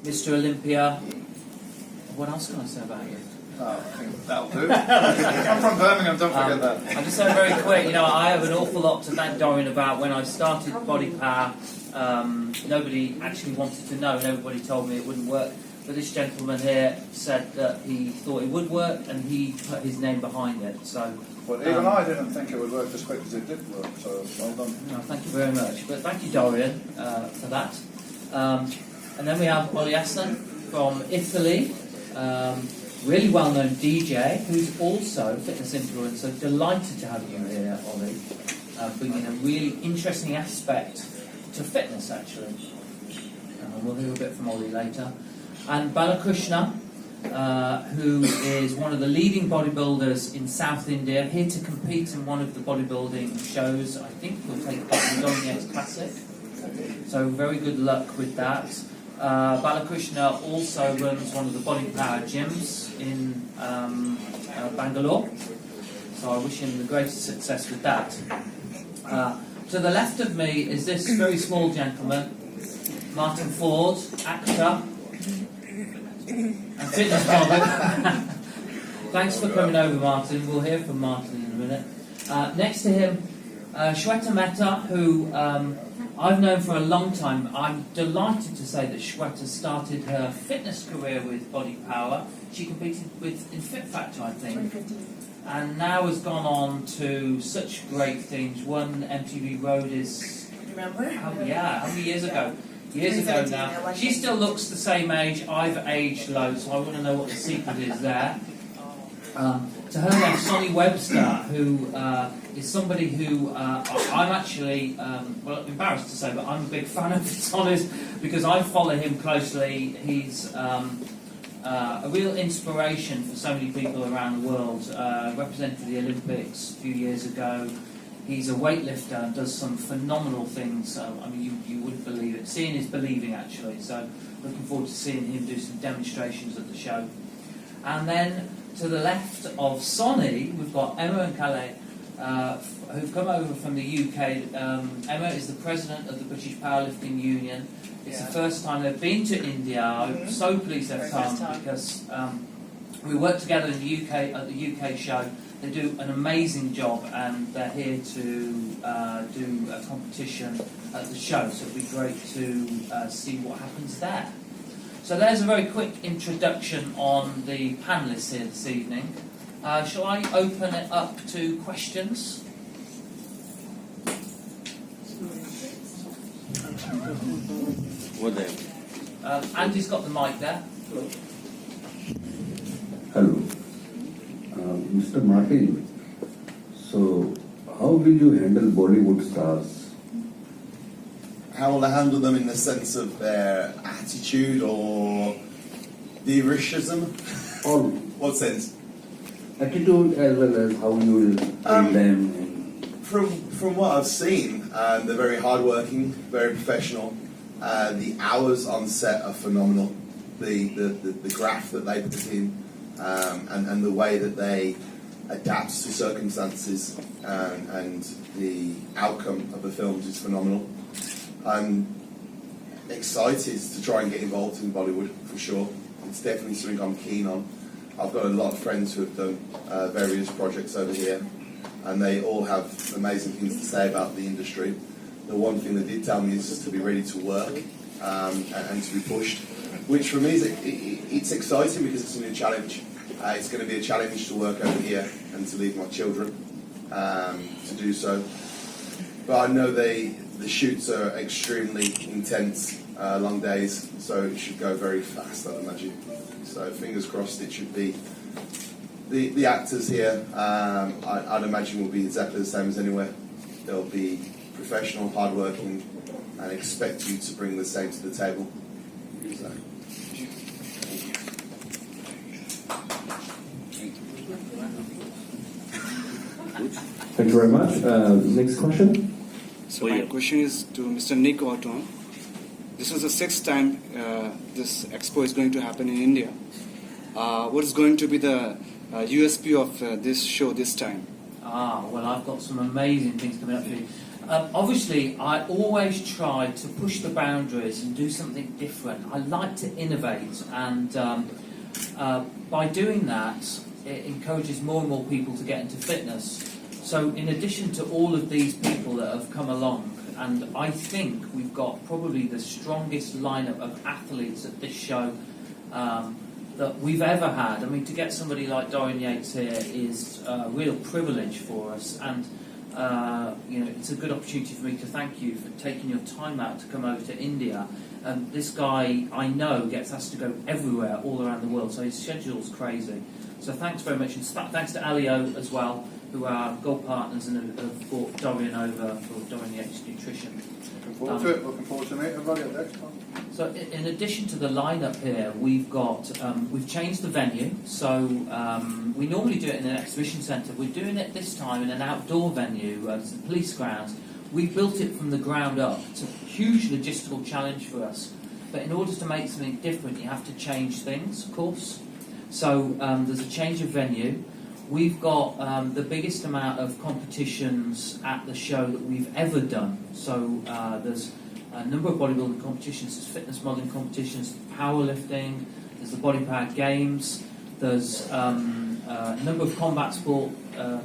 Mr. Olympia. What else can I say about you? I think that'll do. I'm from Birmingham, don't forget that. I'll just say very quick, I have an awful lot to thank Dorian about. When I started Body Power, nobody actually wanted to know, and everybody told me it wouldn't work. But this gentleman here said that he thought it would work, and he put his name behind it. So, But even I didn't think it would work as quick as it did work, so well done. no, thank you very much. But thank you, Dorian, for that. And then we have Ollie Aslan from Italy. Really well-known DJ, who's also a fitness influencer. Delighted to have you here, Ollie. Bringing a really interesting aspect to fitness, actually. We'll hear a bit from Ollie later. And Balakrishna, who is one of the leading bodybuilders in South India, here to compete in one of the bodybuilding shows. I think he'll take part in the Golden Eggs Classic. So very good luck with that. Balakrishna also runs one of the Body Power gyms in Bangalore, so I wish him the greatest success with that. To the left of me is this very small gentleman, Martin Ford, actor and fitness model. Thanks for coming over, Martin. We'll hear from Martin in a minute. Next to him, Shweta Mehta, who I've known for a long time. I'm delighted to say that Shweta started her fitness career with Body Power. She competed in Fit Factor, I think, 2015. and now has gone on to such great things. One MTV Road is, Remember? how many years ago? Years ago now. She still looks the same age. I've aged loads, so I want to know what the secret is there. To her left, Sonny Webster, who is somebody who I'm actually, embarrassed to say, but I'm a big fan of Sonny's because I follow him closely. He's a real inspiration for so many people around the world. Represented the Olympics a few years ago. He's a weightlifter and does some phenomenal things. You wouldn't believe it. Seeing is believing, actually. So looking forward to seeing him do some demonstrations at the show. And then to the left of Sonny, we've got Emma and Calais, who've come over from the UK. Emma is the president of the British Powerlifting Union. It's the first time they've been to India. I'm so pleased they've come because we worked together in the UK at the UK show. They do an amazing job, and they're here to do a competition at the show. So it'd be great to see what happens there. So there's a very quick introduction on the panellists here this evening. Shall I open it up to questions? What then? Andy's got the mic there. Hello. Mr. Martin, so how will you handle Bollywood stars? How will I handle them in the sense of their attitude or lyricism? Or What sense? attitude as well as how you will treat them? From what I've seen, they're very hardworking, very professional. The hours on set are phenomenal. The graft that they put in, and the way that they adapt to circumstances, and the outcome of the films is phenomenal. I'm excited to try and get involved in Bollywood for sure. It's definitely something I'm keen on. I've got a lot of friends who have done various projects over here, and they all have amazing things to say about the industry. The one thing they did tell me is to be ready to work and to be pushed, which for me is it's exciting because it's a new challenge. It's going to be a challenge to work over here and to leave my children to do so. But I know the shoots are extremely intense, long days, so it should go very fast, I'd imagine. So fingers crossed it should be. The actors here, I'd imagine will be exactly the same as anywhere. They'll be professional, hardworking, and expect you to bring the same to the table. So. Thank you very much. Next question. So my question is to Mr. Nick Orton. This is the sixth time this expo is going to happen in India. What is going to be the USP of this show this time? Well, I've got some amazing things coming up for you. Obviously, I always try to push the boundaries and do something different. I like to innovate, and by doing that, it encourages more and more people to get into fitness. So in addition to all of these people that have come along, and I think we've got probably the strongest lineup of athletes at this show that we've ever had. I mean, to get somebody like Dorian Yates here is a real privilege for us, and it's a good opportunity for me to thank you for taking your time out to come over to India. This guy, I know, gets asked to go everywhere, all around the world, so his schedule's crazy. So thanks very much, and thanks to Alio as well, who are our gold partners and have brought Dorian over for Dorian Yates Nutrition. Looking forward to it. Looking forward to meeting everybody at the expo. So in addition to the lineup here, we've changed the venue. So we normally do it in an exhibition centre. We're doing it this time in an outdoor venue, the police grounds. We built it from the ground up. It's a huge logistical challenge for us. But in order to make something different, you have to change things, of course. So there's a change of venue. We've got the biggest amount of competitions at the show that we've ever done. So there's a number of bodybuilding competitions, there's fitness modelling competitions, powerlifting, there's the Body Power Games, there's a number of combat sport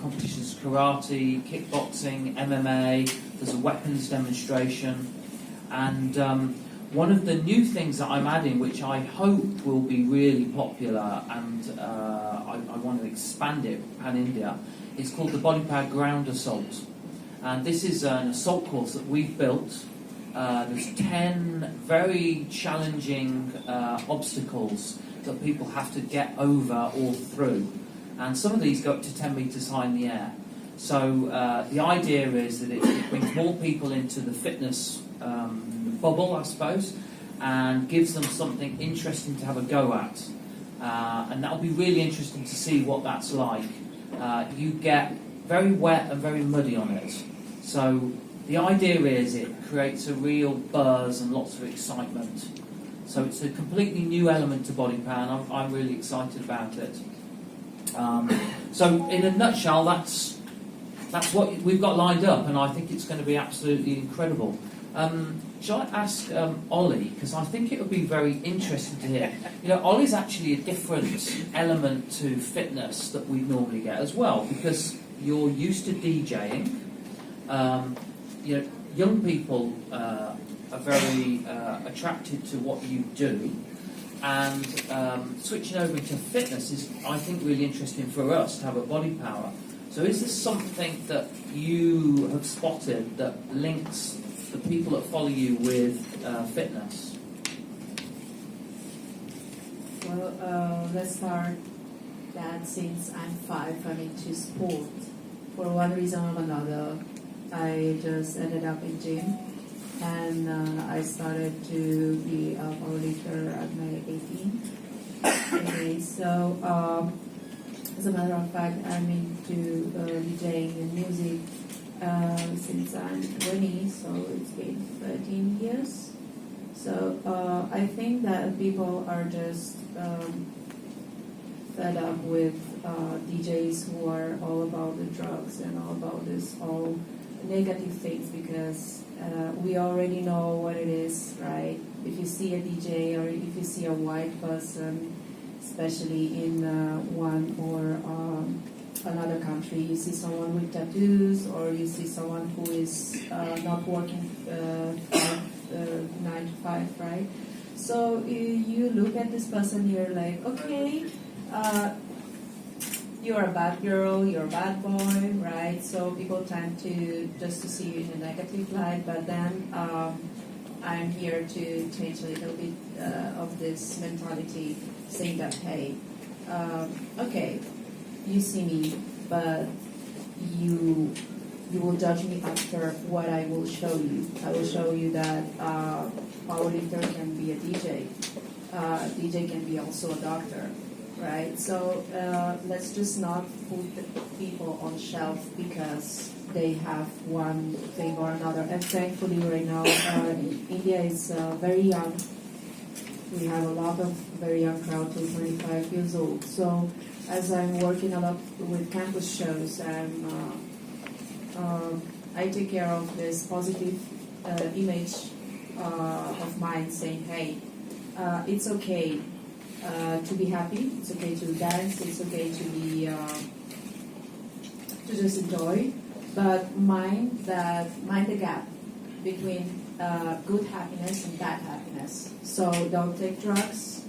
competitions, karate, kickboxing, MMA, there's a weapons demonstration, and one of the new things that I'm adding, which I hope will be really popular, and I want to expand it pan-India, is called the Body Power Ground Assault. And this is an assault course that we've built. There's 10 very challenging obstacles that people have to get over or through. And some of these go up to 10 metres high in the air. So the idea is that it brings more people into the fitness bubble, I suppose, and gives them something interesting to have a go at. And that'll be really interesting to see what that's like. You get very wet and very muddy on it. So the idea is it creates a real buzz and lots of excitement. So it's a completely new element to Body Power, and I'm really excited about it. So in a nutshell, that's what we've got lined up, and I think it's going to be absolutely incredible. Shall I ask Ollie, because I think it would be very interesting to hear. Ollie's actually a different element to fitness that we normally get as well, because you're used to DJing. Young people are very attracted to what you do, and switching over into fitness is, I think, really interesting for us to have a Body Power. So is this something that you have spotted that links the people that follow you with fitness? Well, let's start that since I'm 5, I'm into sport. For one reason or another, I just ended up in gym, and I started to be a powerlifter at my 18. Okay, so as a matter of fact, I'm into DJing and music since I'm 20, so it's been 13 years. So I think that people are just fed up with DJs who are all about the drugs and all about this all negative things, because we already know what it is, right? If you see a DJ or if you see a white person, especially in one or another country, you see someone with tattoos, or you see someone who is not working 9 to 5, right? So you look at this person, you're like, okay, you're a bad girl, you're a bad boy, right? So people tend to just to see you in a negative light, but then I'm here to change a little bit of this mentality, saying that, hey, okay, you see me, but you will judge me after what I will show you. I will show you that powerlifter can be a DJ. DJ can be also a doctor, right? So let's just not put the people on shelf because they have one thing or another. And thankfully right now, India is very young. We have a lot of very young crowd till 25 years old. So as I'm working a lot with campus shows, I'm I take care of this positive image of mine, saying, hey, it's okay to be happy, it's okay to dance, it's okay to be to just enjoy, but mind the gap between good happiness and bad happiness. So don't take drugs.